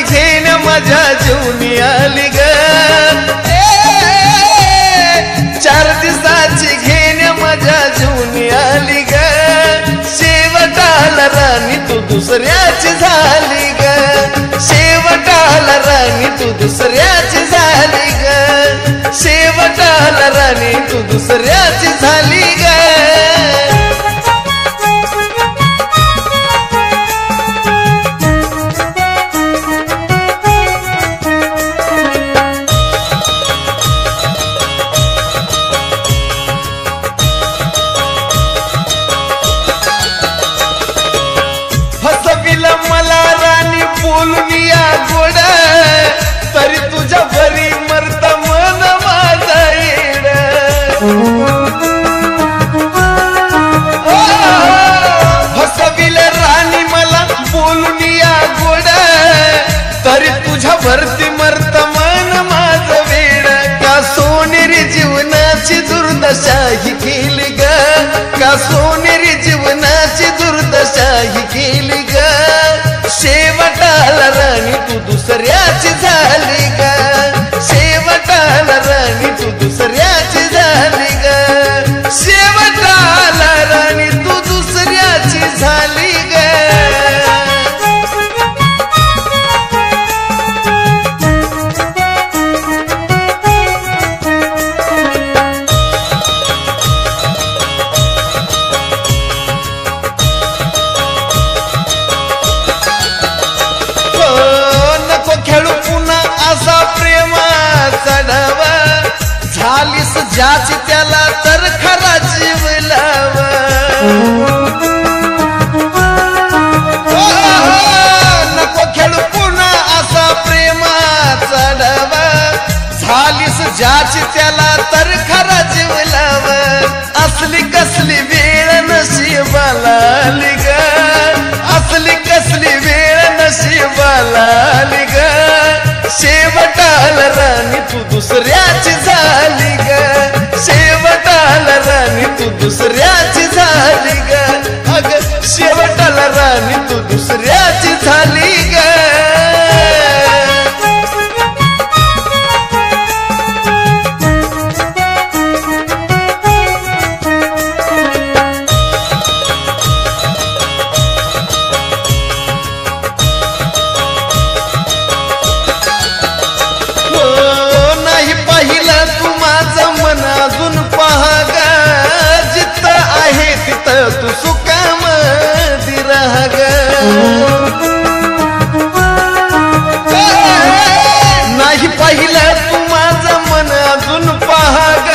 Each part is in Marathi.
घेण माझ्या जीवनी आली ग 4 दिवसाची घेण माझ्या जीवनी आली ग शेवटाला राणी तू दुसऱ्याची झाली ग शेवटाला राणी तू दुसऱ्याची झाली ग शेवटाला राणी तू दुसऱ्याची झाली ग बोलून या गोड तरी तुझ्या घरी मरत मन माझा येड फसविल राणी मला बोलून या गोड तरी तुझ्या भरती मरत मन माझं वेड का सोनेरी जीवनाची दुर्दशा ही केली ग का सोनेरी जीवनाची दुर्दशा ही केली ग शेवटाला राणी तू दुसऱ्याची झाली ग शेवटाला राणी तू दुसऱ्याची झाली ग शेवटाला राणी तू दुसऱ्याची झाली ग झालीस ज्याची त्याला तर खरा जीव लाव नको खेळू पुन्हा असा प्रेमाचा डावा झालीस ज्याची त्याला तर खरा जीव लाव असली कसली वेळ नशिबाला आली ग असली कसली वेळ नशिबाला आली ग शेवटाला राणी तू दुसऱ्याची झाली ग शेवटाला राणी तू दुसऱ्याची झाली ग अग शेवटाला राणी तू दुसऱ्याची झाली ग तू सुखामधी राह ग नाही पाहिलं तू माझं मन अजून पहा ग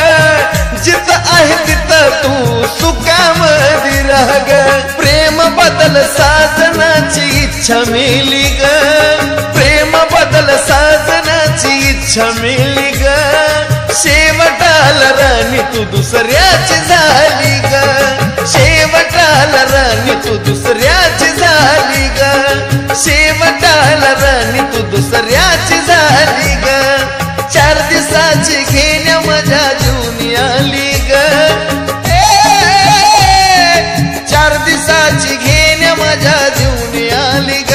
जिथं आहे तिथं तू सुखामधी राह ग प्रेम बदल साजनाची इच्छा मिली ग प्रेम बदल साजनाची इच्छा मिली ग शेवटाला राणी तू दुसऱ्याची झाली ग शेवटाला राणी तू दुसऱ्याची झाली ग शेवटाला राणी तू दुसऱ्याची झाली ग 4 दिवसाची घेण्या माझ्या जीवनी आली ग 4 दिवसाची घेण्या माझ्या जीवनी आली ग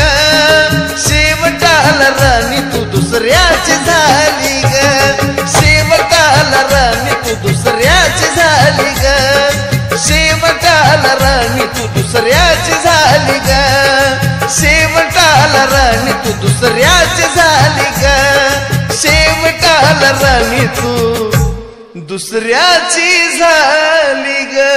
शेवटाला राणी तू दुसऱ्याची झाली ग शेवटाला राणी तू दुसऱ्याची झाली ग शेवटाला राणी तू दुसऱ्याची झाली ग शेवटाला राणी तू दुसऱ्याची झाली ग शेवटाला राणी तू दुसऱ्याची झाली ग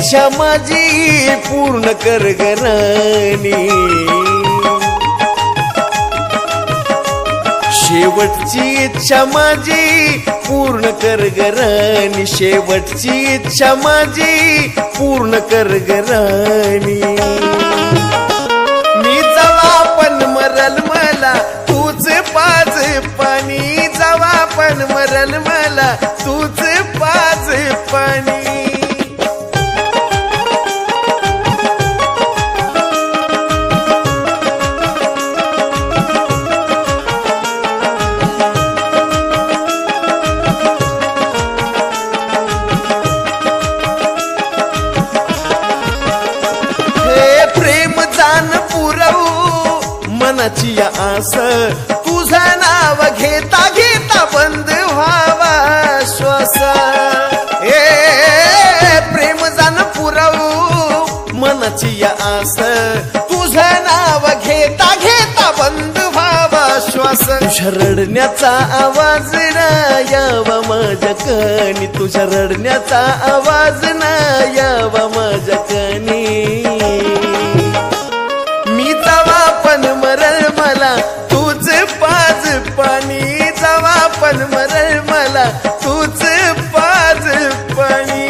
इच्छा माझी पूर्ण कर ग राणी, शेवटची इच्छा माझी पूर्ण कर ग राणी, शेवटची इच्छा माझी पूर्ण कर ग राणी. मी जवा पण मरल मला तूच पाज पाणी, जवा पण मरल मला तूच पाज पाणी. मनाची आस तुझा नाव घेता घेता बंद व्हावा श्वास, प्रेम जाण पुरवू मनाची आस तुझा नाव घेता घेता बंद व्हावा श्वास. तुझ्या रडण्याचा आवाज ना यावा माझ्या कानी, तुझ्या रडण्याचा आवाज ना यावा माझ्या कानी. मी जवा पण मरल मला तूच पाज पाणी, जवा पण मरल मला तूच पाज पाणी.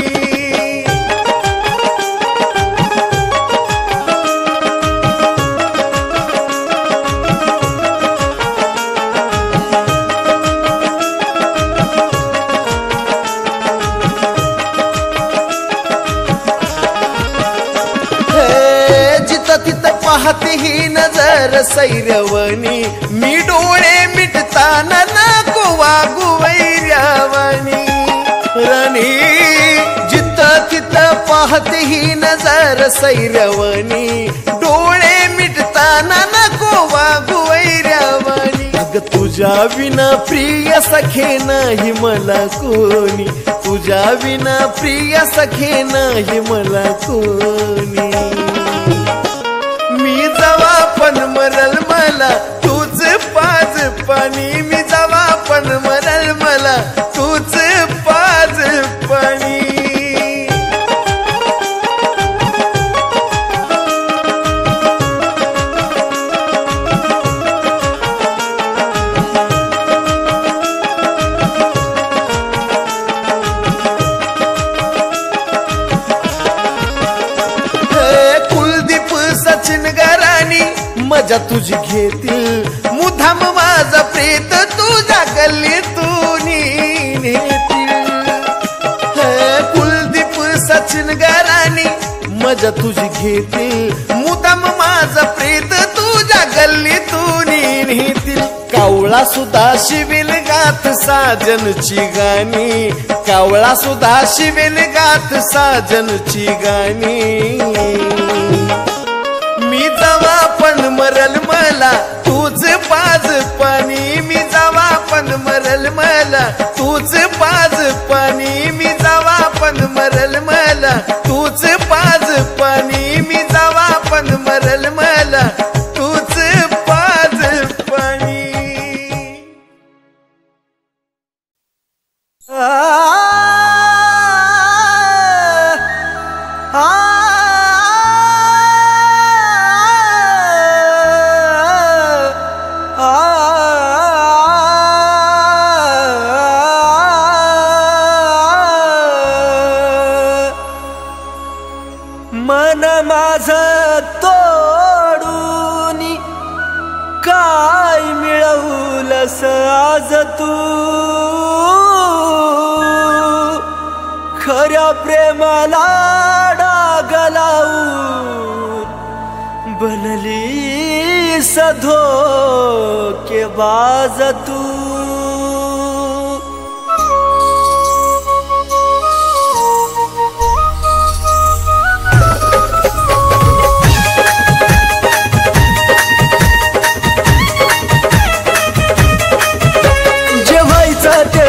पाहते ही नजर सैरवणी, मी डोळे मिटताना नको वागू वैर्यावानी राणी. जिथं तिथं पाहते ही नजर सैरवणी, डोळे मिटताना नको वागू वैर्यावानी. अग तुझ्या विना प्रिय सखे नाही मला कोणी, तुझ्या विना प्रिय सखे नाही मला कोणी. मी जवा पण मरल मला तूच पाज पाणी, मी जवा पण मरल मला तूच पाज पाणी. मजा तुझी घेतील मुधाम माझा प्रेत तुझ्या गल्लीतून नेतील. कुलदीप सचिन गाराणी मजा तुझी घेतील मुधाम माझा प्रेत तुझ्या गल्लीतून नेतील. कावळा सुद्धा शिवेल गात साजनची गाणी, कावळा सुद्धा शिवेल गात साजनची गाणी. मी जवा पण मरल मला तूच पाज पाणी, मी जवा पण मरल मला तूच पाज पाणी, मी जवा पण मरल मला तूच पाज पाणी, मी जवा पण मरल मला तूच पाज पाणी. मन माझं तोडून काय मिळवलंस आज तू, खऱ्या प्रेमाला डाग लावून बनलीस धोकेबाज तू.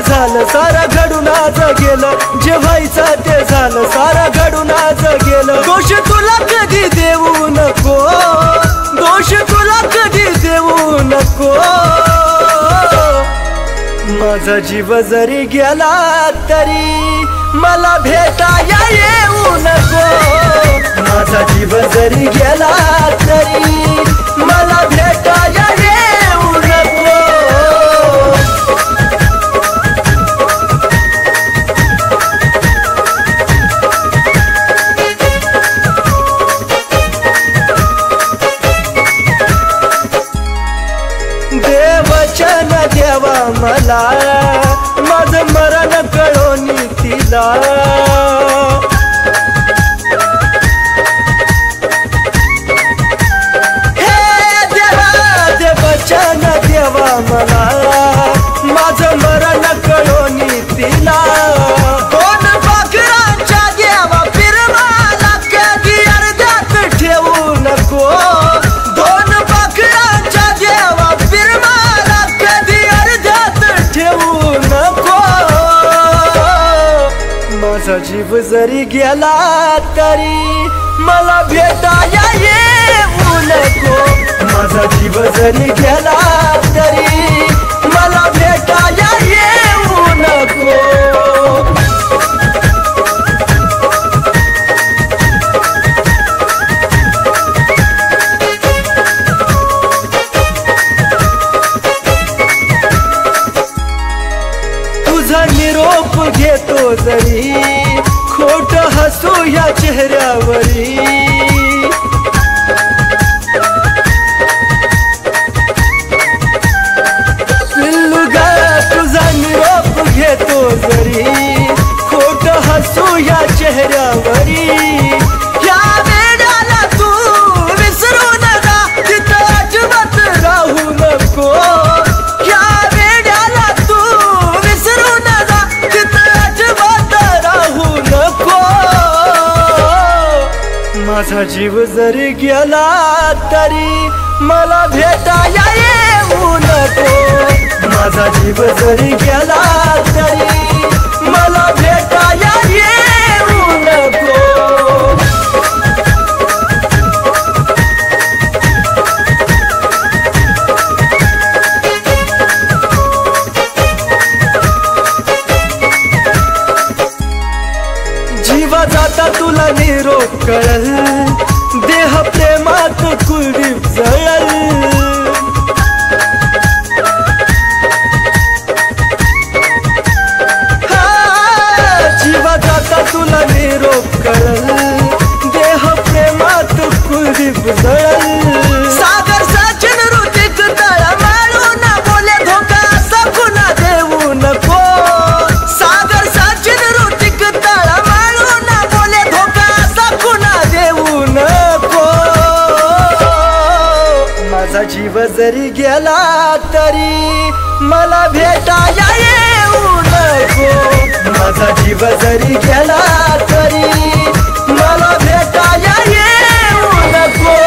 झालं सारा घडून आज गेलं, जे व्हायचं ते झालं सारा घडून आज गेलं. दोष तुला कधी देऊ नको, दोष तुला कधी देऊ नको. माझा जीव जरी गेला तरी मला भेटाया येऊ नको माझा जीव जरी गेला तरी मला भेटाया येऊ नको देवचन देवा मला माझं मरण कळोनी तिला हे देवा देवचन देवा मला माझं मरण कळोनी तिला दोन बकरांच्या देवा फिरवाला कधी अर्ध्यात ठेवू नको दोन बकरांच्या देवा फिरवाला कधी अर्ध्यात ठेवू नको माझा जीव जरी गेला तरी मला भेटाया येऊ नको माझा जीव जरी गेला तरी मला भेटाया येऊ नको तुझा निरोप घेतो जरी खोट हसू या चेहऱ्यावरी पिल्लुगा तुझा निरोप घेतो जरी खोट हसू या चेहऱ्यावरी या वेळाला तू विसरू नका तिथं अजिबात राहू नको या वेळाला तू विसरू नका तिथं अजिबात राहू नको माझा जीव जरी गेला तरी मला भेटाया येऊ नको माझा जीव जरी गेला तरी मला भेटाया येऊ नको जीवा जाता तुला निरोप कळल देह प्रेमात कुलदीप जळल जीवा जाता तुला निरोप कळल देह प्रेमात कुलदीप जळल सागर सचिन ऋतिक तळा मारून बोले धोका असा कुणा देऊ नको सागर सचिन ऋतिक तळा मारून बोले धोका असा कुणा देऊ नको माझा जीव जरी गेला तरी मला भेटाया येऊ नको माझा जीव जरी गेला तरी मला भेटाया येऊ नको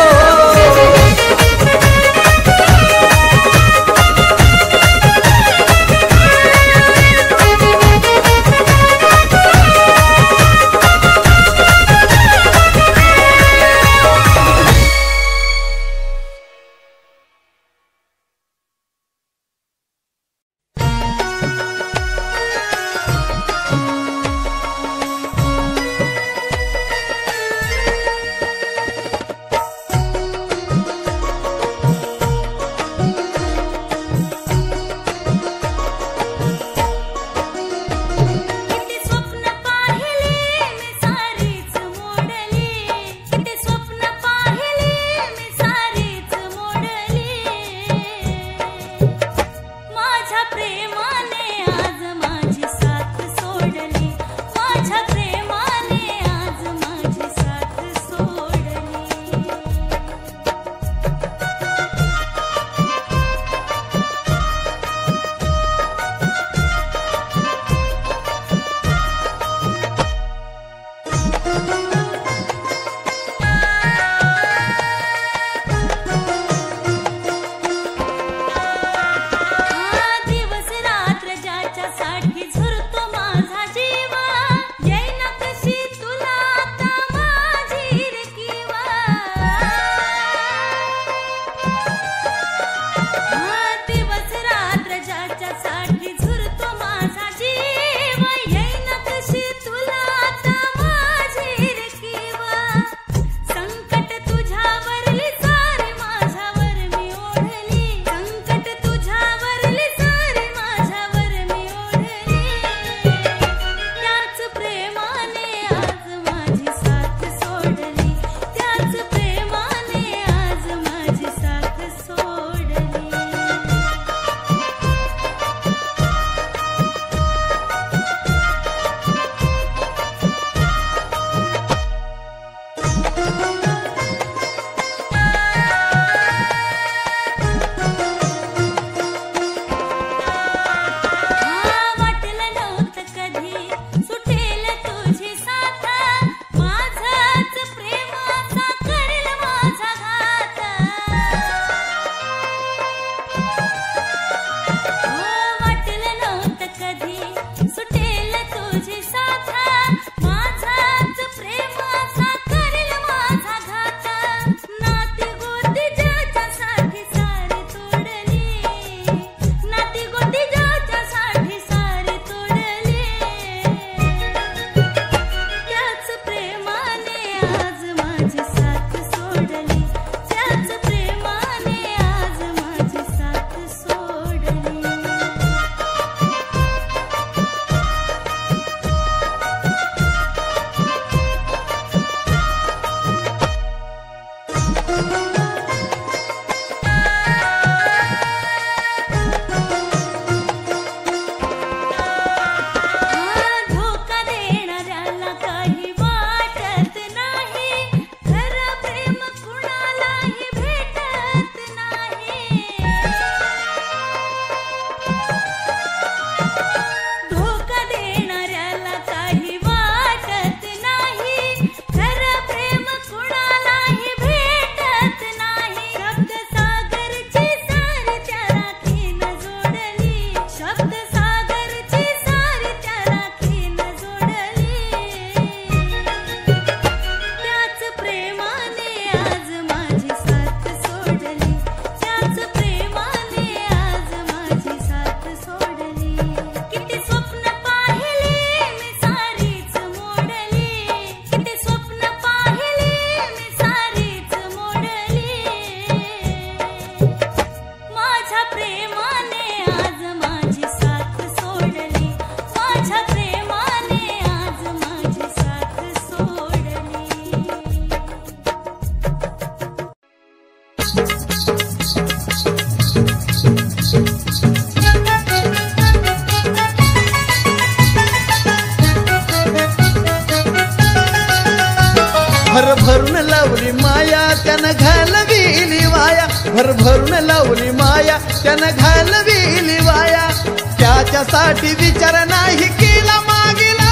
भरून लावली माया त्यानं घालविली वाया, भरभरून लावली माया त्यानं घालविली वाया. त्याच्यासाठी विचार नाही केला मागिला,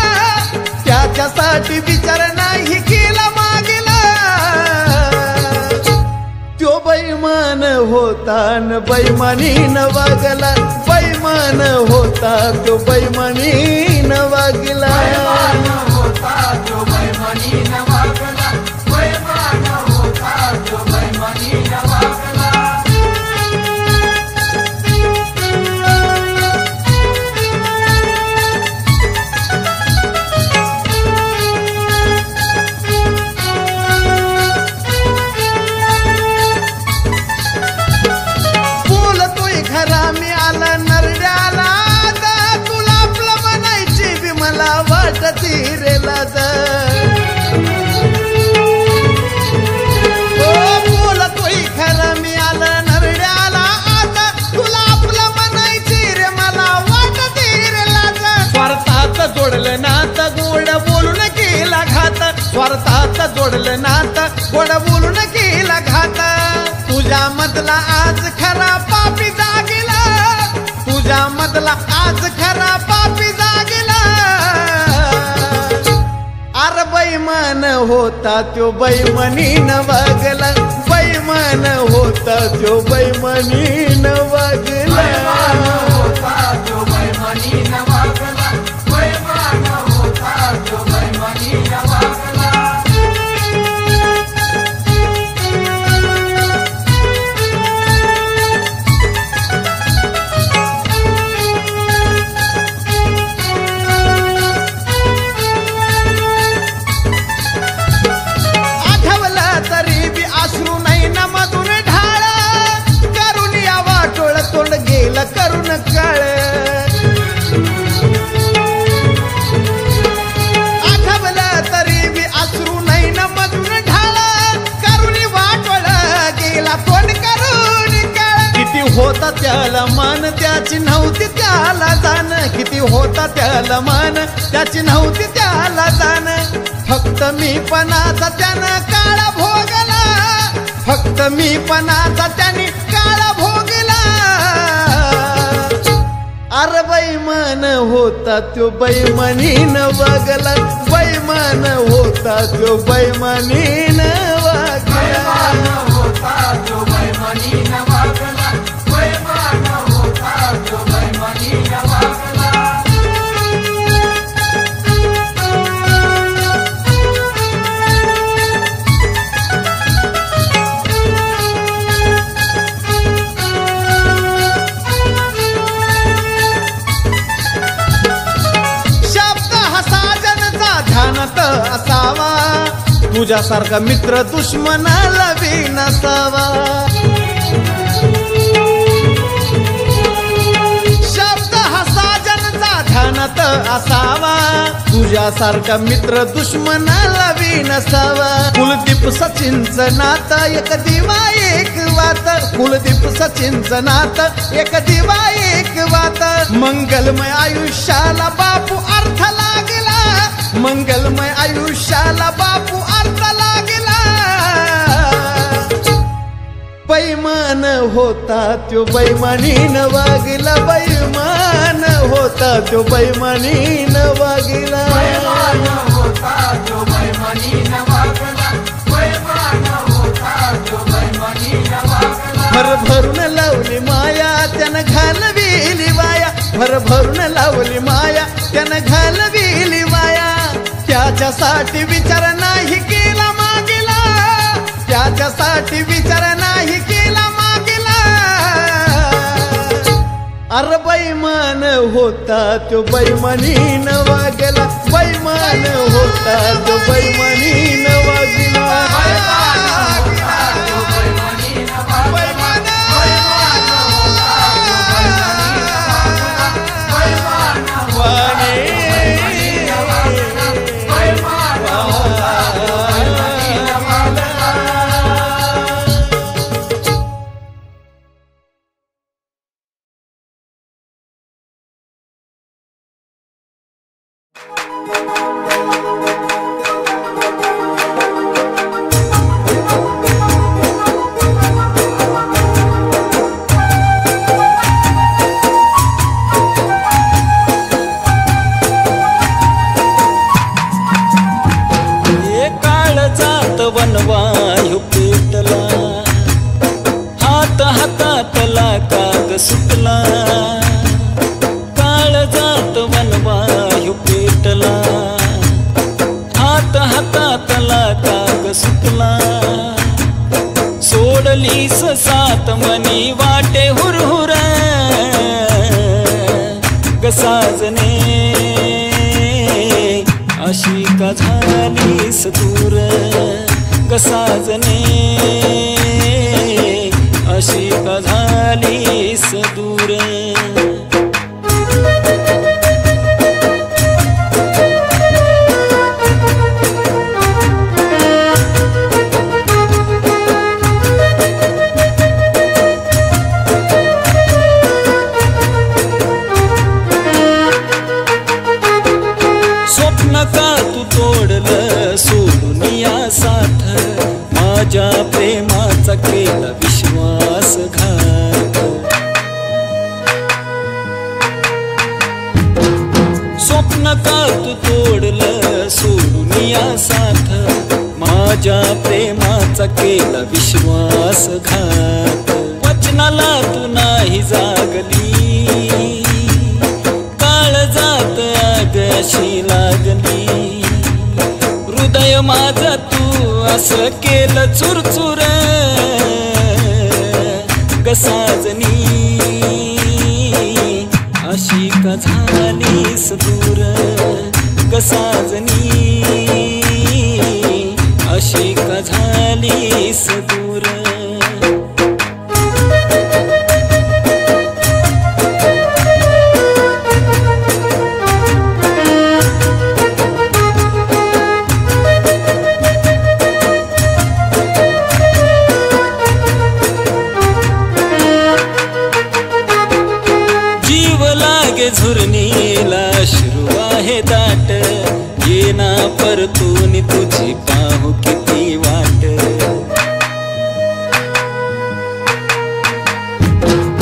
त्याच्यासाठी विचार नाही केला मागिला. त्यो बैमान होता न बैमानीनं वागला, बैमान होता तो बैमानीनं वागला. घरामी आला नरड्याला, तुला आपलं म्हणायची बी मला वाटती रे लाज. बोलतोय खरा मी आला नरड्याला, आता तुला आपलं म्हणायची रे मला वाटती रे लाज. स्वार्थात जोडलं नात गोड बोलून केला घात, स्वार्थात जोडलं नात गोड बोलून केला घात. तुझ्या मधला आज खरा पापी जागेला, तुझ्या मधला आज खरा पापी जागेला. अरे बैमान होता त्यो बैमानीनं वागला, बैमान होता त्यो बैमानीनं वागला. करून काळ आठवलं तरी बी अश्रू नाही न मधून ढाळ, करून वाटोळ गेला कोण करून काळ. किती होता त्याला मान त्याची नव्हती त्याला जाण, किती होता त्याला मान त्याची नव्हती त्याला जाण. फक्त मी पणाचा त्यानं काळा भोगला, फक्त मी पणाचा त्याने काळा भोगला. अरे बैमान होता त्यो बैमानीनं वागला, बैमान होता त्यो बैमानीनं वागला. असावा तुझ्यासारखा मित्र दुश्मनाला बी नसावा. शब्द हा साजनचा ध्यानात असावा, तुझ्यासारखा मित्र दुश्मनाला बी नसावा. कुलदीप सचिनचं नातं एक दिवा एक वात, कुलदीप सचिनचं नातं एक दिवा एक वात. मंगलमय आयुष्याला बापू अर्थ लागला, मंगलमय आयुष्याला बापू अर्थ लागला. बैमान होता त्यो बैमानीनं वागला, बैमान होता त्यो बैमानीनं वागला. भरभरून लावली माया त्यानं घालविली वाया, भरभरून लावली माया त्यानं घालविली वाया. त्याच्यासाठी विचार नाही केला मागिला, त्याच्यासाठी विचार नाही केला मागिला. अरे बैमान होता त्यो बैमानीनं वागला, बैमान होता त्यो बैमानीनं वागला. काळजात वनवायू पेटला, हात हातातला काग सुटला, सोडलीस सात मनी वाटे हुरहुर ग साजने, अशी का झालीस दूर ग साजने, अशी का झालीस दूर. स्वप्न का तू तोडलं सोडून या साथ, माझ्या प्रेमाचा केला विश्वासघात. स्वप्न का तू तोडलं सोडून या साथ, माझ्या प्रेमाचा केला विश्वासघात. वचनाला तू नाही जागली, काळजात आग अशी लागली, हृदय माझं तू असं केलं चुरचुर ग साजनी, अशी का झालीस दूर ग साजनी, अशी का झालीस दूर. झुरणीला अश्रू आहे दाट, येना परतून तुझी पाहू किती वाट.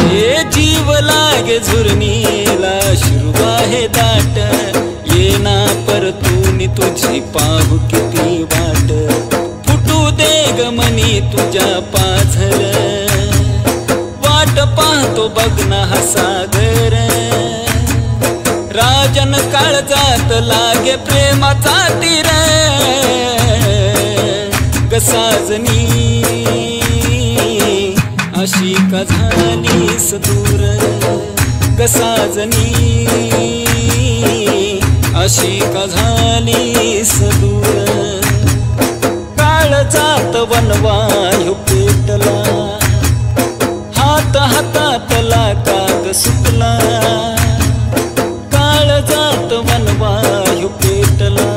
हे जीव लागे झुरणीला अश्रू आहे दाट, येना परतून तुझी पाहू किती वाट. फुटू दे ग मनी तुझ्या पाझर, वाट पाहतो बघ ना हा सागर. राजन काळजात लागे प्रेमाचा तीर ग साजनी, अशी का झालीस दूर ग साजनी, अशी का झालीस दूर. काळजात वनवायू पेटला, हात हातातला काग सुटला, काळजात वनवायू पेटला,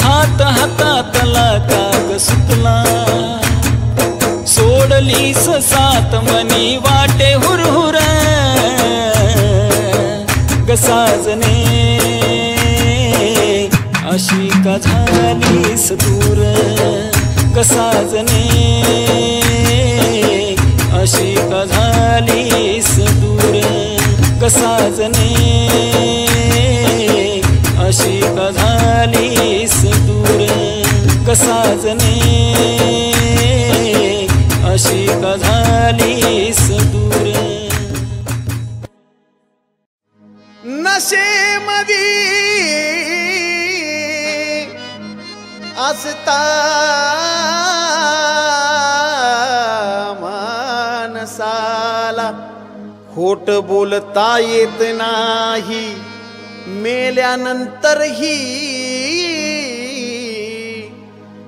हात हातातला काग सुटला, सोडलीस सात मनी वाटे हुरहुर ग साजने, अशी का झालीस दूर ग साजने, अशी का झालीस दूर ग साजने, अशी का झालीस दूर ग साजने, अशी का झालीस दूर. नशेमधी असता माणसाला खोट बोलता येत नाही, मेल्यानंतरही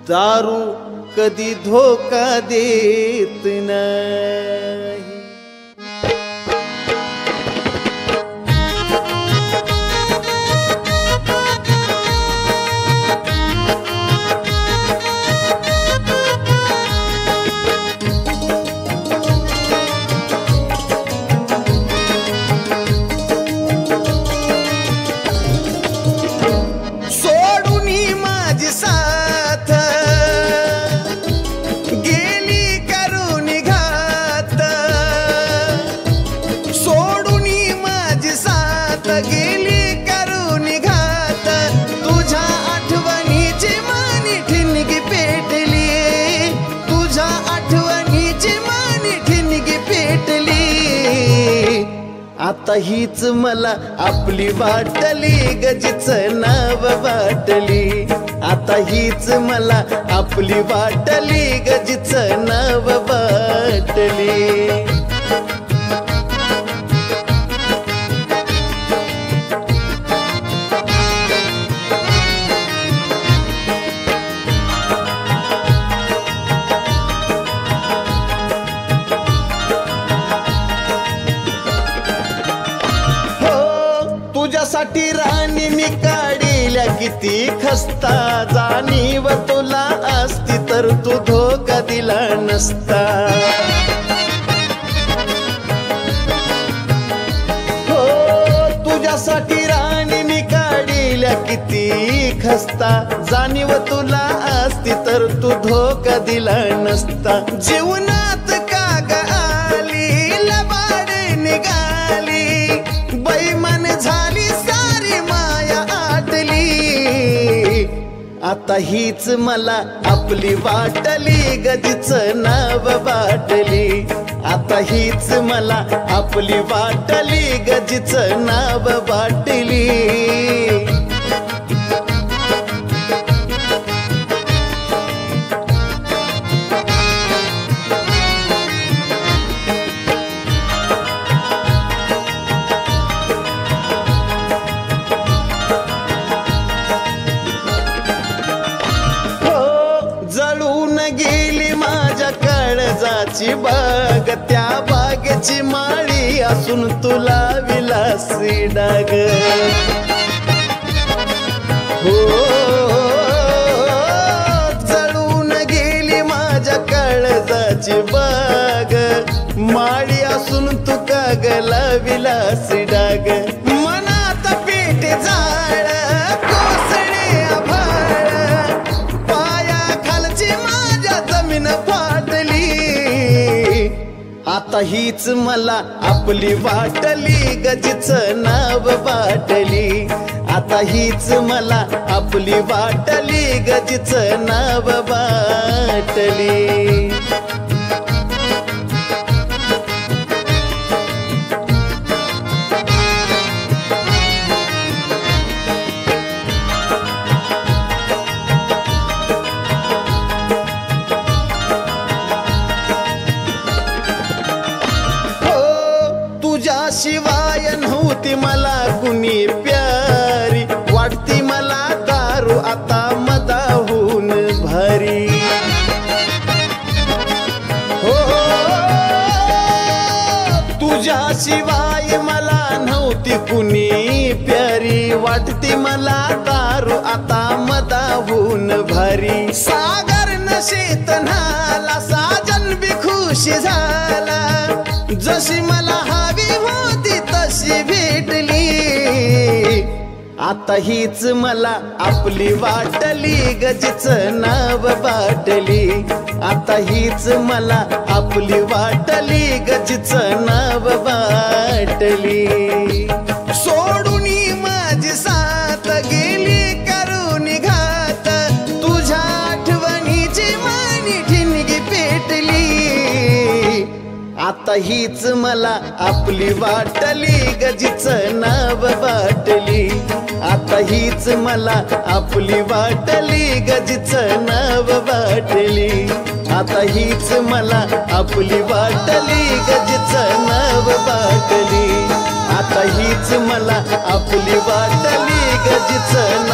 दारू कधी धोका देत नाही. साथ गेली करून घात, आता हीच मला आपली वाटली गजीचं नाव वाटली आता हीच मला आपली वाटली गजीचं नाव वाटली तुझ्यासाठी राणी मी काढिल्या किती खस्ता जाणीव तुला असती तर तू धोका दिला नसता हो तुझ्यासाठी राणी मी काढिल्या किती खस्ता जाणीव तुला असती तर तू धोका दिला नसता जीवनात का ग आली लबाड निघाली बैमान झाली सारी माया आटली आता हीच मला आपली वाटली गजीचं नाव वाटली आता हीच मला आपली वाटली गजीचं नाव वाटली काळजाची बाग त्या बागेची माळी असून तुला विलासी डाग हो जळून गेली माझ्या काळजाची बाग माळी असून तू कागला विलासी डाग मनात पेट जाळ कोसळे आभाळ पाया खालची माझ्या जमीन आता हीच मला आपली वाटली गजीचं नाव वाटली आता हीच मला आपली वाटली गजीचं नाव वाटली शिवाय नव्हती मला कुणी प्यारी वाटती मला दारू आता मदाहून भारी हो तुझ्या शिवाय मला नव्हती कुणी प्यारी वाटती मला दारू आता मदाहून भारी सागर नशेत न्हाला साजन बी खुश झाला जशी मला हवी होती तशी भेटली आता हीच मला आपली वाटली गजीचं नाव वाटली आता हीच मला आपली वाटली गजीचं नाव वाटली सोडून माझी साथ गेली करून घात तुझ्या आठवणीची मानी ठिणगी पेटली आता हीच मला आपली वाटली गजीचं नाव वाटली आता हीच मला आपली वाटली गजीचं नाव वाटली आता हीच मला आपली वाटली गजीचं नाव वाटली आता हीच मला आपली वाटली गजीचं